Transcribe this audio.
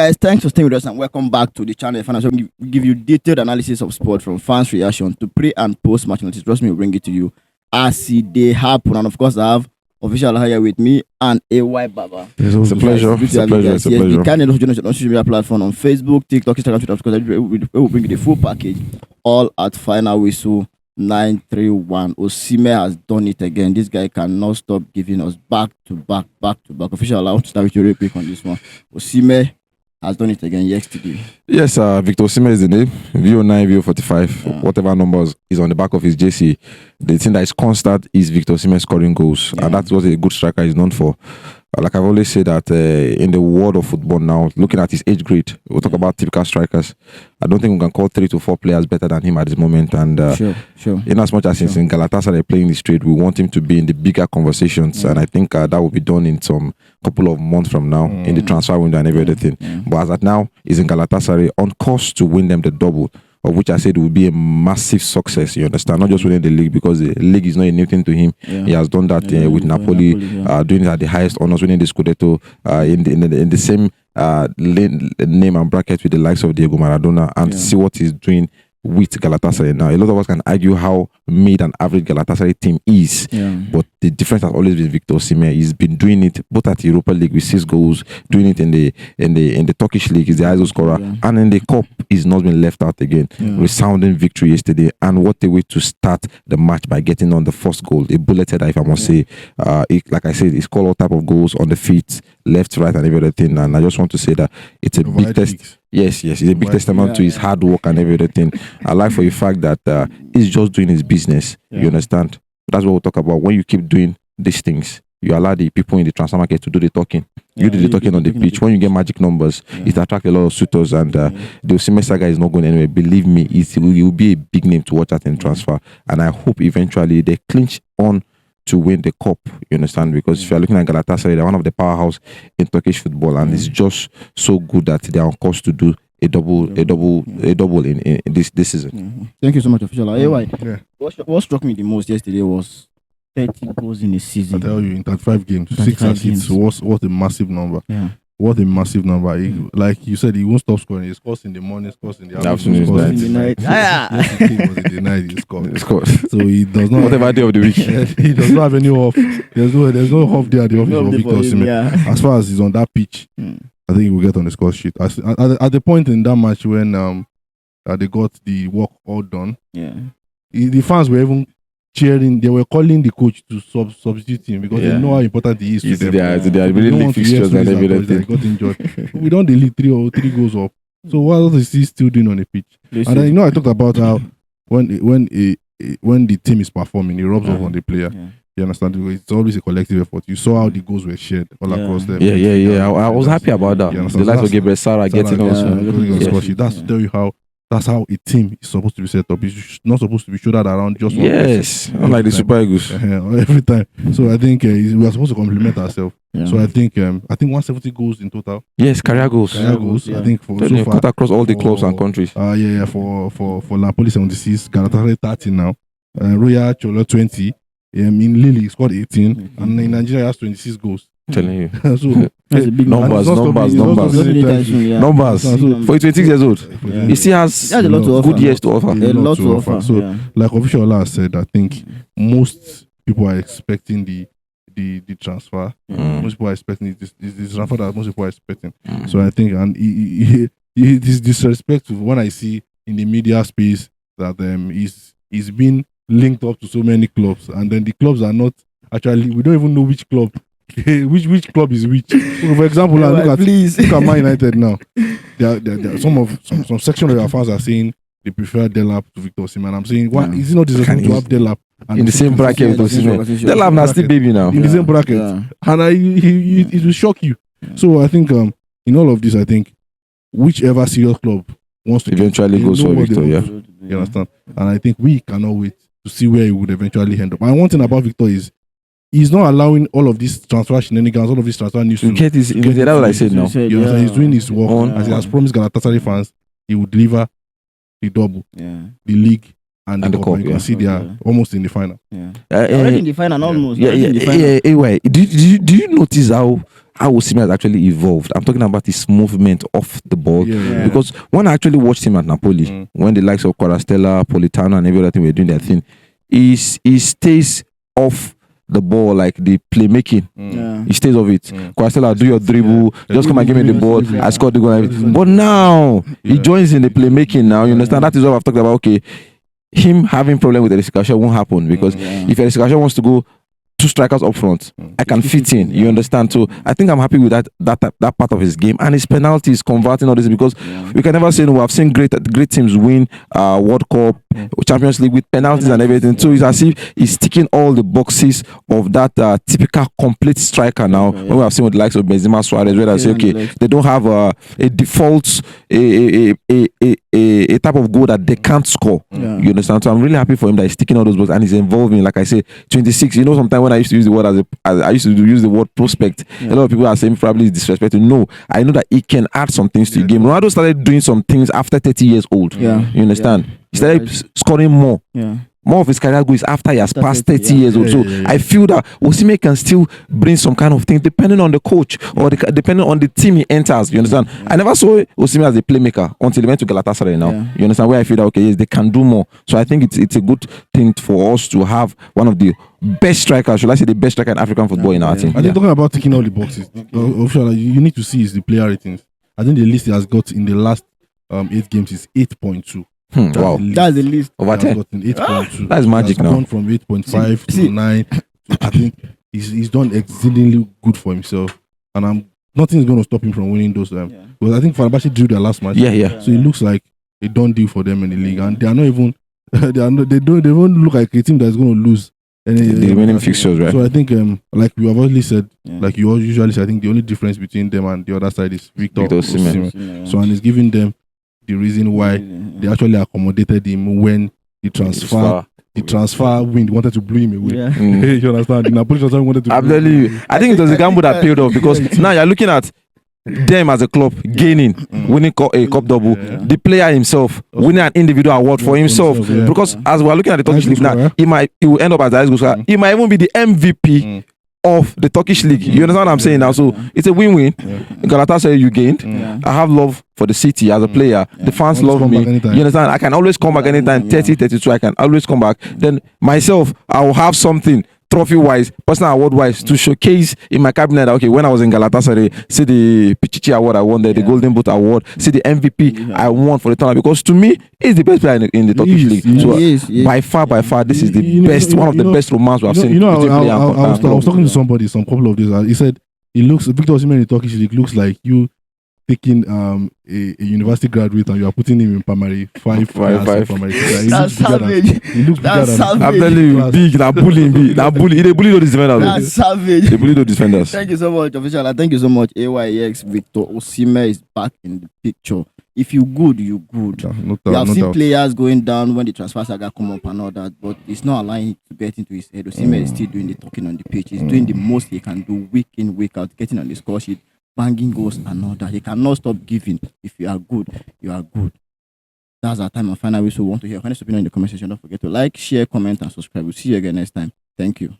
guys, thanks for staying with us and welcome back to the channel. So we give you detailed analysis of sport from fans' reaction to pre and post match notice. Trust me, we'll bring it to you as they happen. And of course, I have official here with me and AY Baba. It's a pleasure. It's a pleasure. It's a pleasure. You can also join us on social media platform on Facebook, TikTok, Instagram, Twitter. Of course, we will bring you the full package, all at final whistle 931. Osimhen has done it again. This guy cannot stop giving us back to back. Official, I want to start with you real quick on this one. Osimhen has done it again yesterday. Yes, Victor Osimhen is the name. VO9, VO45, whatever numbers is on the back of his JC. The thing that is constant is Victor Osimhen scoring goals. And that's what a good striker is known for. Like I've always said that in the world of football now, looking at his age grade, we'll talk about typical strikers. I don't think we can call 3 to 4 players better than him at this moment. And sure. In as much as he's in Galatasaray playing the straight, we want him to be in the bigger conversations. And I think that will be done in some couple of months from now in the transfer window and everything. But as at now, he's in Galatasaray on course to win them the double, of which I said will be a massive success, you understand? Not just winning the league, because the league is not a new thing to him. He has done that with Napoli, doing it at the highest honors, winning the Scudetto in the same name and bracket with the likes of Diego Maradona, and see what he's doing with Galatasaray now. A lot of us can argue how mid and average Galatasaray team is, but the difference has always been Victor Osimhen. He's been doing it both at the Europa League with 6 goals, doing it in the Turkish League. He's the highest goal scorer, and in the cup, he's not been left out again. Resounding victory yesterday, and what a way to start the match by getting on the first goal, a bullet header, if I must say. Like I said, he scored all type of goals on the feet, left, right, and everything. And I just want to say that it's a big test. Yes, it's a big testament to his hard work and everything. I like for the fact that he's just doing his business. You understand? That's what we'll talk about. When you keep doing these things, you allow the people in the transfer market to do the talking. You do the talking on the pitch. When you get magic numbers, it attracts a lot of suitors, and the Osimhen saga is not going anywhere. Believe me, it will be a big name to watch at in transfer. And I hope eventually they clinch on to win the cup, you understand? Because if you're looking at Galatasaray, they're one of the powerhouse in Turkish football, and it's just so good that they're on course to do a double in this season. Thank you so much, official. What struck me the most yesterday was 30 goals in a season. I tell you, in 35 games, 6 assists. What a massive number. What a massive number. Like you said, he won't stop scoring. He scores in the morning, scores in the afternoon, he scores in the night. The night he scores. So he does not... Whatever day of the week. He does not have any off. There's no off day at the office of Victor Osimhen. As far as he's on that pitch, I think he will get on the score sheet. At the point in that match when they got the work all done, the fans were even cheering. They were calling the coach to substitute him because they know how important he is to them. They are really fixtures and everything. They got injured. We don't delete 3 goals up. So what is he still doing on the pitch? And then, I talked about how when the team is performing, it rubs off on the player. You understand? It's always a collective effort. You saw how the goals were shared all across them. I was happy about that. The likes of Gabriel Sara getting also. That's to tell you how. That's how a team is supposed to be set up. It's not supposed to be shouldered around just one person. Unlike the Super Eagles. Every time. So I think we are supposed to complement ourselves. So I think 170 goals in total. Yes, career goals. I think for so far, cut across all the clubs and countries. For Napoli 76, Galatasaray 30 now, Royal Cholo 20. In Lille he scored 18, and in Nigeria he has 26 goals. Telling you. So that's a big numbers. For 26 years old, he still has a lot to offer. Good years to offer. A lot to offer. So, like official Ola said, I think most people are expecting the transfer. Most people are expecting this transfer that most people are expecting. So I think, and it is disrespectful when I see in the media space that he's been linked up to so many clubs, and then the clubs are not actually. We don't even know which club. which club is which? For example, look at Man United now. There some section of our fans are saying they prefer Delap to Victor Osimhen. I'm saying, why is it not disrespectful to have Delap in the same bracket with Osimhen? Delap now still baby now in the same bracket, and it will shock you. So I think in all of this, I think whichever serious club wants to eventually goes for Victor. You understand? And I think we cannot wait to see where he would eventually end up. And one thing about Victor is he's not allowing all of these transfer shenanigans, all of these transfer news to get this. That's what I said now. He's doing his work. As he has promised Galatasaray fans, he will deliver the double, the league, and the cup. You can see they are almost in the final. Already in the final, almost. Anyway, do you notice how how Osimhen has actually evolved. I'm talking about his movement off the ball. Yeah. Because when I actually watched him at Napoli, when the likes of Quarastella, Politano, and every other thing were doing their thing, he stays off the ball, like the playmaking. He stays off it. Quarastella, do your dribble, just come and give me the ball. I scored the goal. But now he joins in the playmaking now. You understand? That is what I've talked about. Okay, him having problem with the discussion won't happen because if the discussion wants to go 2 strikers up front, I can fit in. You understand? So I think I'm happy with that part of his game, and his penalties, converting all this, because we can never say no. I've seen great teams win World Cup, Champions League with penalties and everything. So it's as if he's ticking all the boxes of that typical complete striker now. When we have seen with the likes of Benzema, Suarez, where I say okay, they don't have a default a type of goal that they can't score. You understand? So I'm really happy for him that he's ticking all those boxes and he's involving. Like I say, 26. You know, sometimes when I used to use the word I used to use the word prospect, a lot of people are saying probably it's disrespectful. No, I know that he can add some things to the game. Ronaldo started doing some things after 30 years old. You understand? He started scoring more. More of his career goes after he has passed 30 years old. So I feel that Osimhen can still bring some kind of thing depending on the coach or depending on the team he enters. You understand? I never saw Osimhen as a playmaker until he went to Galatasaray now. You understand? Where I feel that okay, yes, they can do more. So I think it's a good thing for us to have one of the best strikers, should I say the best striker in African football in our team. I think talking about ticking all the boxes, you need to see is the player ratings. I think the list he has got in the last 8 games is 8.2. Wow, that's the least. Over 10. 8.2. That's magic now. Gone from 8.5 to 9. I think he's done exceedingly good for himself, and nothing's going to stop him from winning those. Because I think Fenerbahce drew their last match. So it looks like a done deal for them in the league, and they are not even. They don't look like a team that's going to lose the remaining fixtures, right? So I think, like we have already said, like you all usually say, I think the only difference between them and the other side is Victor Osimhen. So and it's giving them the reason why they actually accommodated him when the transfer wind wanted to blow him away. You understand? The Napoli transfer wanted to. I'm telling you, I think it was a gamble that paid off because now you're looking at them as a club gaining, winning a cup double. The player himself winning an individual award for himself. Because as we're looking at the Turkish league now, he will end up as the he might even be the MVP of the Turkish league. You understand what I'm saying now? So it's a win-win. Galatasaray, you gained. I have love for the city as a player. The fans love me. You understand? I can always come back anytime. 30, 32, I can always come back. Then myself, I will have something trophy-wise, personal award-wise, to showcase in my cabinet. Okay, when I was in Galatasaray, see the Pichichi award I won there, the Golden Boot award, see the MVP I won for the tournament. Because to me, he's the best player in the Turkish league. So by far, this is the best, one of the best romance we have seen. I was talking to somebody, some couple of days. He said, Victor Osimhen in the Turkish league looks like you taking a university graduate and you are putting him in primary 5. Primary 6. That's savage. He looks bigger than I'm telling you, big, that bullying, they bully those defenders. That's savage. They bully those defenders. Thank you so much, official. And thank you so much, AYEX. Victor Osimhen is back in the picture. If you good, you good. We have seen players going down when the transfer saga come up and all that, but it's not allowing him to get into his head. Osimhen is still doing the talking on the pitch. He's doing the most he can do week in, week out, getting on the score sheet, banging goals and all that. He cannot stop giving. If you are good, you are good. That's our time on Final Whistle. We want to hear your honest opinion in the comment section. Don't forget to like, share, comment, and subscribe. We'll see you again next time. Thank you.